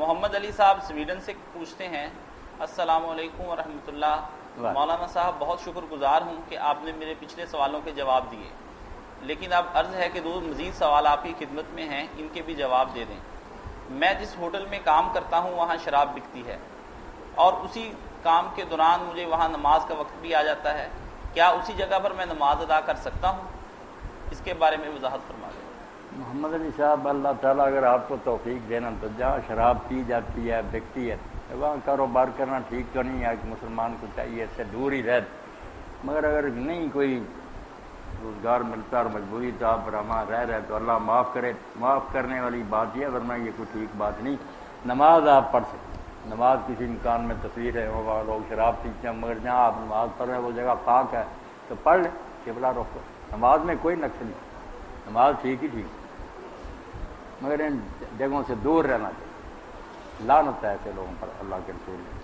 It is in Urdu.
محمد علی صاحب سویڈن سے پوچھتے ہیں، السلام علیکم ورحمۃ اللہ، مولانا صاحب بہت شکر گزار ہوں کہ آپ نے میرے پچھلے سوالوں کے جواب دیے، لیکن اب عرض ہے کہ دو مزید سوال آپ کی خدمت میں ہیں، ان کے بھی جواب دے دیں۔ میں جس ہوٹل میں کام کرتا ہوں وہاں شراب بکتی ہے، اور اسی کام کے دوران مجھے وہاں نماز کا وقت بھی آ جاتا ہے، کیا اسی جگہ پر میں نماز ادا کر سکتا ہوں؟ اس کے بارے میں وضاحت فرما دیں۔ محمد علی صاحب، اللہ تعالیٰ اگر آپ کو توفیق دینا تو جہاں شراب پی جاتی ہے، بکتی ہے، وہاں کاروبار کرنا ٹھیک تو نہیں ہے، ایک مسلمان کو چاہیے اس سے دور ہی رہ، مگر اگر نہیں کوئی روزگار ملتا اور مجبوری تو آپ وہاں رہ رہے تو اللہ معاف کرے، معاف کرنے والی بات یہ ہے، ورنہ یہ کوئی ٹھیک بات نہیں۔ نماز آپ پڑھ سکتے، نماز کسی مکان میں تصویر ہے، وہاں لوگ شراب پیتے ہیں، مگر جہاں آپ نماز پڑھ رہے ہیں وہ جگہ پاک ہے تو پڑھ لیں، قبلہ رخ کرو، نماز میں کوئی نقص نہیں، نماز ٹھیک ہی ٹھیک، مگر ان جگہوں سے دور رہنا چاہیے، لعنت ہے ایسے لوگوں پر اللہ کے رسول نے۔